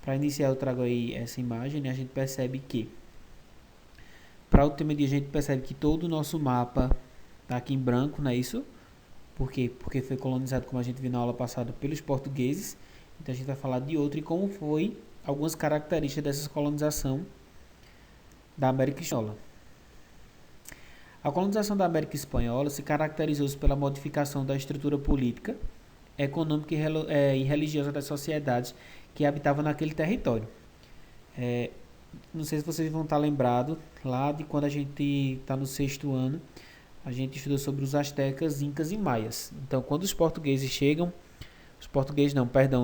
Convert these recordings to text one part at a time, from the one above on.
Para iniciar, eu trago aí essa imagem, né? A gente percebe que, para o tema de hoje, a gente percebe que todo o nosso mapa está aqui em branco, não é isso? Por quê? Porque foi colonizado, como a gente viu na aula passada, pelos portugueses. Então a gente vai falar de outro e como foi algumas características dessa colonização da América Espanhola. A colonização da América Espanhola se caracterizou pela modificação da estrutura política, econômica e religiosa das sociedades que habitavam naquele território. É, não sei se vocês vão estar lembrados lá de quando a gente está no sexto ano, a gente estudou sobre os astecas, incas e maias. Então, quando os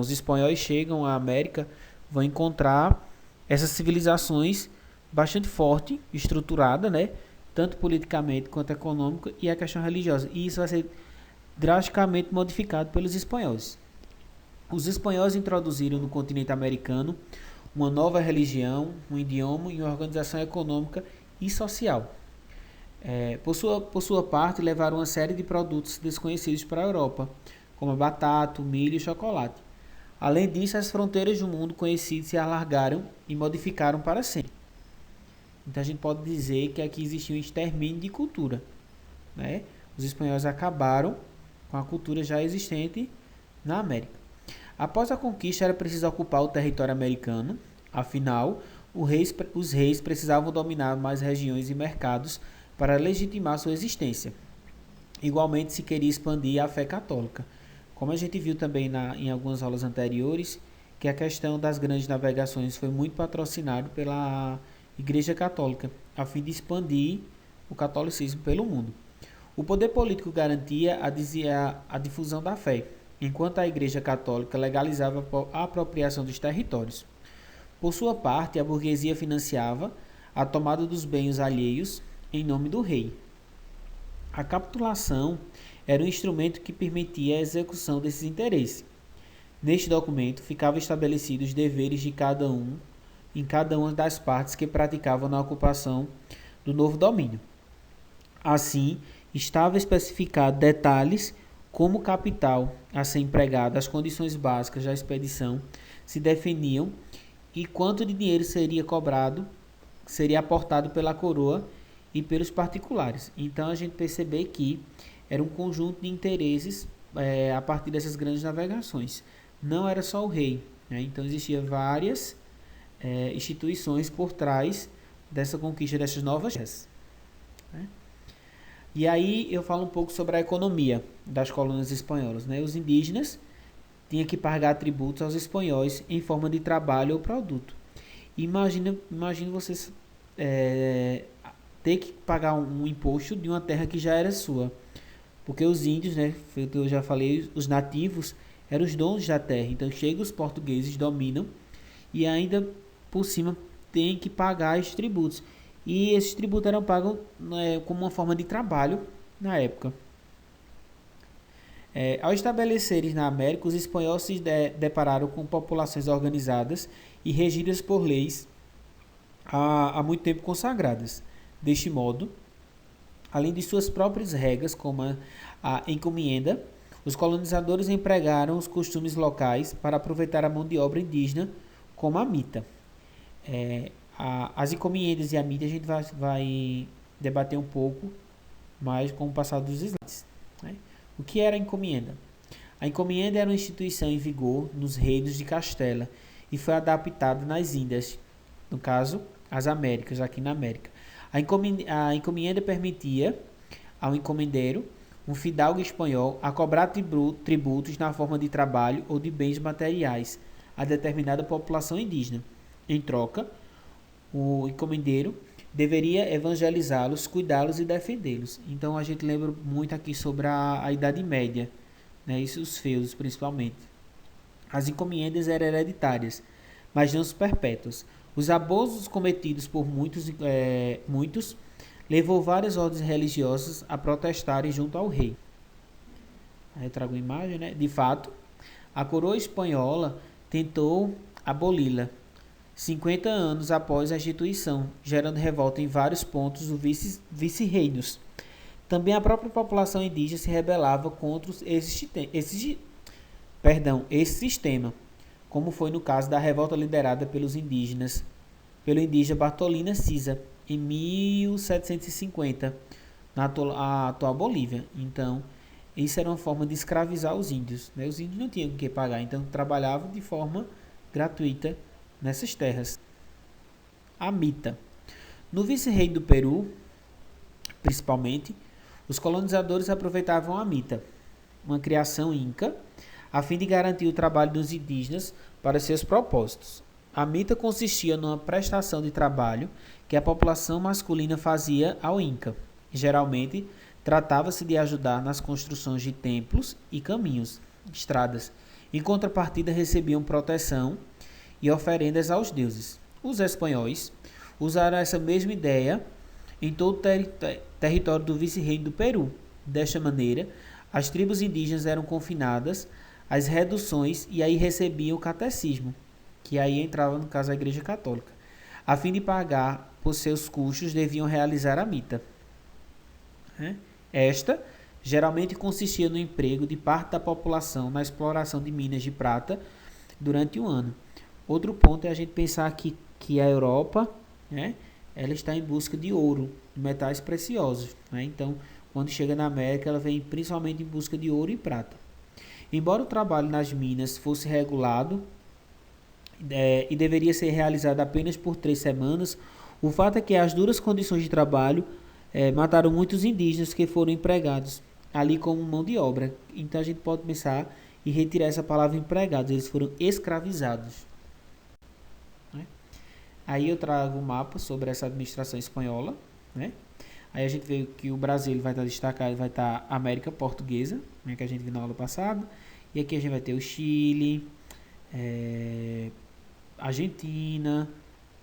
espanhóis chegam à América, vão encontrar essas civilizações bastante forte, estruturada, né? Tanto politicamente quanto econômica e a questão religiosa. E isso vai ser drasticamente modificado pelos espanhóis. Os espanhóis introduziram no continente americano uma nova religião, um idioma e uma organização econômica e social. Por sua parte, levaram uma série de produtos desconhecidos para a Europa, como a batata, o milho e o chocolate. Além disso, as fronteiras do mundo conhecido se alargaram e modificaram para sempre. Então a gente pode dizer que aqui existia um extermínio de cultura, né? Os espanhóis acabaram com a cultura já existente na América. Após a conquista, era preciso ocupar o território americano. Afinal, os reis precisavam dominar mais regiões e mercados para legitimar sua existência. Igualmente, se queria expandir a fé católica. Como a gente viu também em algumas aulas anteriores, que a questão das grandes navegações foi muito patrocinado pela Igreja Católica, a fim de expandir o catolicismo pelo mundo. O poder político garantia a difusão da fé, enquanto a Igreja Católica legalizava a apropriação dos territórios. Por sua parte, a burguesia financiava a tomada dos bens alheios em nome do rei. A capitulação era um instrumento que permitia a execução desses interesses. Neste documento ficavam estabelecidos os deveres de cada um em cada uma das partes que praticavam na ocupação do novo domínio. Assim, estava especificado detalhes como o capital a ser empregado, as condições básicas da expedição se definiam e quanto de dinheiro seria aportado pela coroa e pelos particulares. Então a gente percebe que era um conjunto de interesses a partir dessas grandes navegações. Não era só o rei, né? Então existiam várias instituições por trás dessa conquista dessas novas terras, né? E aí eu falo um pouco sobre a economia das colônias espanholas, né? Os indígenas tinham que pagar tributos aos espanhóis em forma de trabalho ou produto. Imagina vocês ter que pagar um imposto de uma terra que já era sua. Porque os índios, né, eu já falei, os nativos eram os donos da terra. Então chegam os portugueses, dominam e ainda por cima tem que pagar esses tributos. E esses tributos eram pagos como uma forma de trabalho na época. Ao estabelecerem na América, os espanhóis se depararam com populações organizadas e regidas por leis há muito tempo consagradas. Deste modo, além de suas próprias regras, como a encomienda, os colonizadores empregaram os costumes locais para aproveitar a mão de obra indígena, como a mita. As encomiendas e a mita a gente vai debater um pouco mais com o passar dos slides, né? O que era a encomienda? A encomienda era uma instituição em vigor nos reinos de Castela e foi adaptada nas Índias, no caso, as Américas, aqui na América. A encomienda permitia ao encomendeiro, um fidalgo espanhol, a cobrar tributos na forma de trabalho ou de bens materiais a determinada população indígena. Em troca, o encomendeiro deveria evangelizá-los, cuidá-los e defendê-los. Então a gente lembra muito aqui sobre a Idade Média, né? Isso os feudos principalmente. As encomendas eram hereditárias, mas não perpétuas. Os abusos cometidos por muitos levou várias ordens religiosas a protestarem junto ao rei. Aí eu trago uma imagem, né? De fato, a coroa espanhola tentou aboli-la 50 anos após a instituição, gerando revolta em vários pontos dos vice-reinos. Também a própria população indígena se rebelava contra esse sistema. como foi no caso da revolta liderada pelo indígena Bartolina Cisa, em 1750, na atual Bolívia. Então, isso era uma forma de escravizar os índios, né? Os índios não tinham o que pagar, então trabalhavam de forma gratuita nessas terras. A mita. No vice-rei do Peru, principalmente, os colonizadores aproveitavam a mita, uma criação inca, a fim de garantir o trabalho dos indígenas para seus propósitos. A mita consistia numa prestação de trabalho que a população masculina fazia ao inca. Geralmente, tratava-se de ajudar nas construções de templos e caminhos, estradas. Em contrapartida, recebiam proteção e oferendas aos deuses. Os espanhóis usaram essa mesma ideia em todo o território do vice-reino do Peru. Desta maneira, as tribos indígenas eram confinadas às reduções e aí recebiam o catecismo, que aí entrava no caso a Igreja Católica. A fim de pagar por seus custos, deviam realizar a mita. Esta geralmente consistia no emprego de parte da população na exploração de minas de prata durante um ano. Outro ponto é a gente pensar que a Europa, né, ela está em busca de ouro, de metais preciosos. Né? Então, quando chega na América, ela vem principalmente em busca de ouro e prata. Embora o trabalho nas minas fosse regulado e deveria ser realizado apenas por 3 semanas, o fato é que as duras condições de trabalho mataram muitos indígenas que foram empregados ali como mão de obra. Então a gente pode pensar e retirar essa palavra empregados, eles foram escravizados. Né? Aí eu trago um mapa sobre essa administração espanhola. Né? Aí a gente vê que o Brasil vai estar destacado, vai estar a América Portuguesa, né, que a gente viu na aula passada. E aqui a gente vai ter o Chile, Argentina,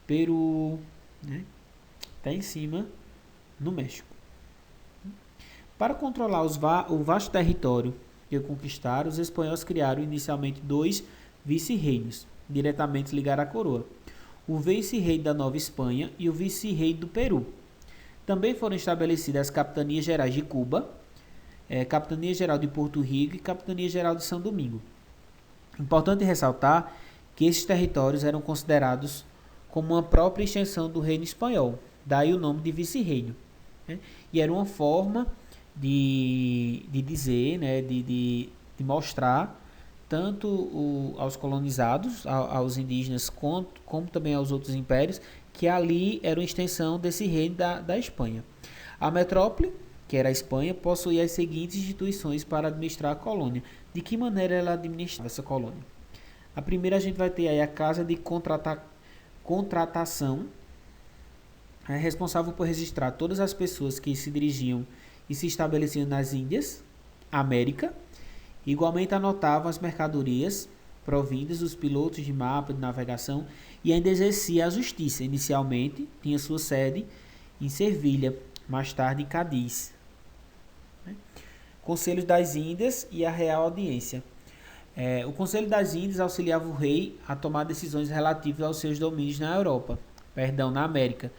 Peru, né? Até em cima no México. Para controlar o vasto território que conquistaram, os espanhóis criaram inicialmente 2 vice-reinos, diretamente ligados à coroa. O vice-rei da Nova Espanha e o vice-rei do Peru. Também foram estabelecidas as capitanias gerais de Cuba, capitania geral de Porto Rico e capitania geral de São Domingo. Importante ressaltar que esses territórios eram considerados como uma própria extensão do reino espanhol, daí o nome de vice-reino. Né? E era uma forma de dizer, né, de mostrar tanto aos colonizados, aos indígenas, como também aos outros impérios, que ali era uma extensão desse reino da Espanha. A metrópole, que era a Espanha, possuía as seguintes instituições para administrar a colônia. De que maneira ela administrava essa colônia? A primeira a gente vai ter aí a Casa de Contratação, responsável por registrar todas as pessoas que se dirigiam e se estabeleciam nas Índias, América. Igualmente anotavam as mercadorias provindas dos pilotos de mapa de navegação e ainda exercia a justiça. Inicialmente tinha sua sede em Sevilha, mais tarde em Cádiz. Conselhos das Índias e a Real Audiência. O Conselho das Índias auxiliava o rei a tomar decisões relativas aos seus domínios na América,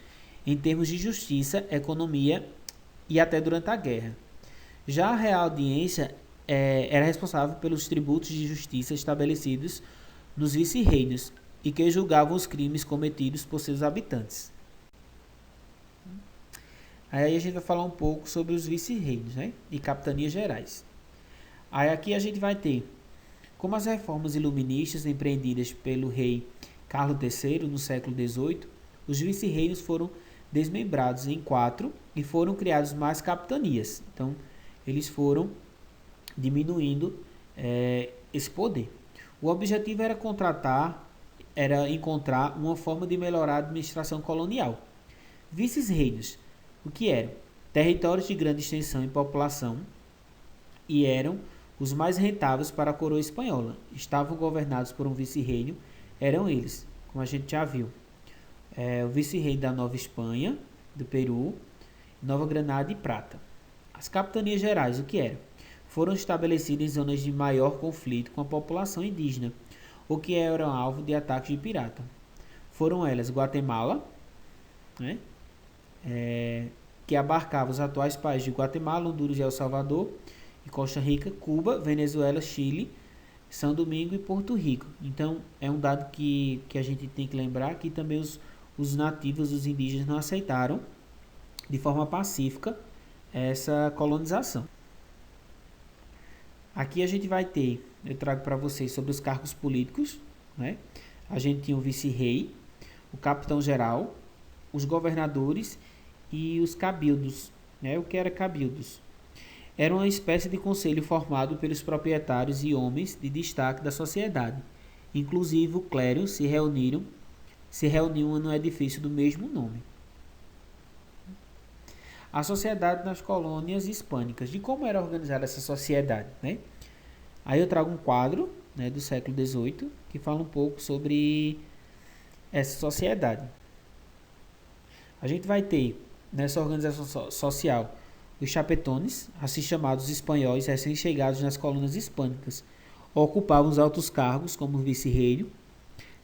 em termos de justiça, economia e até durante a guerra. Já a Real Audiência era responsável pelos tributos de justiça estabelecidos nos vice-reinos e que julgavam os crimes cometidos por seus habitantes. Aí a gente vai falar um pouco sobre os vice-reinos, né, e capitanias gerais. Aí aqui a gente vai ter como as reformas iluministas empreendidas pelo rei Carlos III no século XVIII, os vice-reinos foram desmembrados em 4 e foram criados mais capitanias. Então, eles foram diminuindo esse poder. O objetivo era encontrar uma forma de melhorar a administração colonial. Vice-reinos, o que eram? Territórios de grande extensão e população, e eram os mais rentáveis para a coroa espanhola. Estavam governados por um vice-reino, eram eles, como a gente já viu. O vice-rei da Nova Espanha, do Peru, Nova Granada e Prata. As capitanias gerais, o que eram? Foram estabelecidas em zonas de maior conflito com a população indígena, ou que eram alvo de ataques de pirata. Foram elas Guatemala, né, que abarcava os atuais países de Guatemala, Honduras e El Salvador, e Costa Rica, Cuba, Venezuela, Chile, São Domingo e Porto Rico. Então, é um dado que a gente tem que lembrar que também os nativos, os indígenas, não aceitaram de forma pacífica essa colonização. Aqui a gente vai ter, eu trago para vocês sobre os cargos políticos, né? A gente tinha o vice-rei, o capitão-geral, os governadores e os cabildos, né? O que era cabildos? Era uma espécie de conselho formado pelos proprietários e homens de destaque da sociedade. Inclusive o clero se reuniam no edifício do mesmo nome. A sociedade nas colônias hispânicas. De como era organizada essa sociedade, né? Aí eu trago um quadro, né, do século XVIII que fala um pouco sobre essa sociedade. A gente vai ter nessa organização social os chapetones, assim chamados espanhóis recém-chegados nas colônias hispânicas, ocupavam os altos cargos como vice-rei,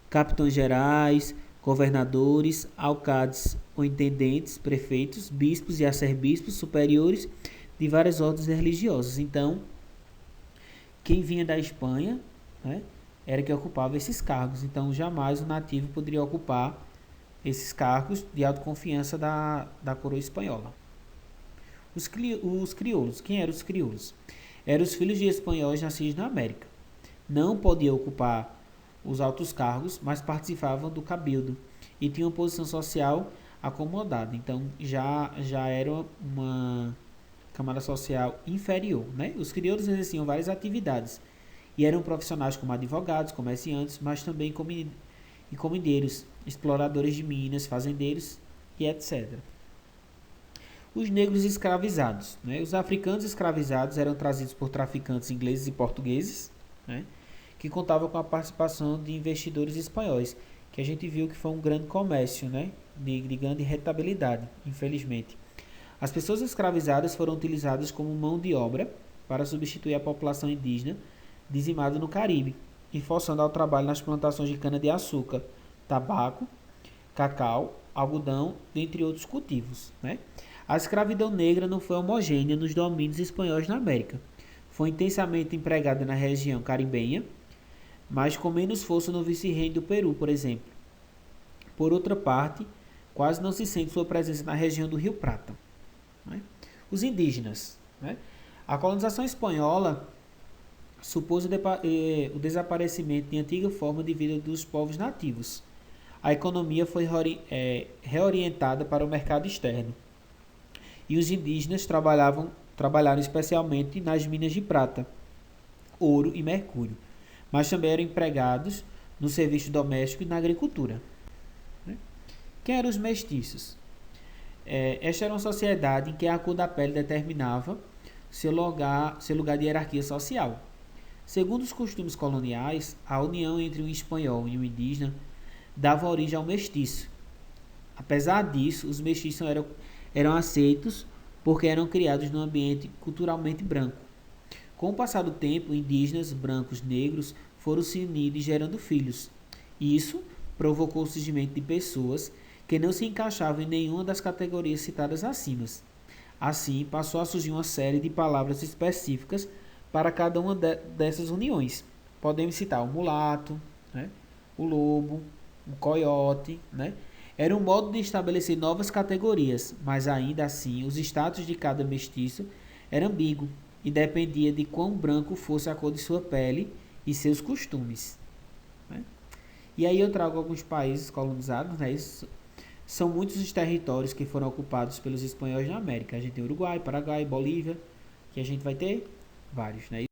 capitães gerais, governadores, alcaldes ou intendentes, prefeitos, bispos e arcebispos superiores de várias ordens religiosas. Então, quem vinha da Espanha, né, era que ocupava esses cargos. Então, jamais o nativo poderia ocupar esses cargos de alta confiança da coroa espanhola. Os crioulos. Quem eram os crioulos? Eram os filhos de espanhóis nascidos na América. Não podiam ocupar os altos cargos, mas participavam do cabildo e tinham uma posição social acomodada. Então, já era uma camada social inferior, né? Os crioulos exerciam várias atividades e eram profissionais como advogados, comerciantes, mas também encomendeiros, exploradores de minas, fazendeiros e etc. Os negros escravizados, né? Os africanos escravizados eram trazidos por traficantes ingleses e portugueses, né, que contavam com a participação de investidores espanhóis, que a gente viu que foi um grande comércio, né, de grande rentabilidade, infelizmente. As pessoas escravizadas foram utilizadas como mão de obra para substituir a população indígena dizimada no Caribe e forçando ao trabalho nas plantações de cana-de-açúcar, tabaco, cacau, algodão, dentre outros cultivos, né? A escravidão negra não foi homogênea nos domínios espanhóis na América. Foi intensamente empregada na região caribenha, mas com menos força no vice-reino do Peru, por exemplo. Por outra parte, quase não se sente sua presença na região do Rio Prata, né? Os indígenas, né? A colonização espanhola supôs o desaparecimento de antiga forma de vida dos povos nativos. A economia foi reorientada para o mercado externo. E os indígenas trabalharam especialmente nas minas de prata, ouro e mercúrio, mas também eram empregados no serviço doméstico e na agricultura. Quem eram os mestiços? Esta era uma sociedade em que a cor da pele determinava seu lugar de hierarquia social. Segundo os costumes coloniais, a união entre um espanhol e um indígena dava origem ao mestiço. Apesar disso, os mestiços eram aceitos porque eram criados num ambiente culturalmente branco. Com o passar do tempo, indígenas, brancos, negros foram se unindo e gerando filhos. Isso provocou o surgimento de pessoas que não se encaixavam em nenhuma das categorias citadas acima. Assim, passou a surgir uma série de palavras específicas para cada uma dessas uniões. Podemos citar o mulato, né, o lobo, o coiote, né? Era um modo de estabelecer novas categorias, mas ainda assim os status de cada mestiço era ambíguo e dependia de quão branco fosse a cor de sua pele e seus costumes, né? E aí eu trago alguns países colonizados, né? São muitos os territórios que foram ocupados pelos espanhóis na América. A gente tem Uruguai, Paraguai, Bolívia, que a gente vai ter vários, né?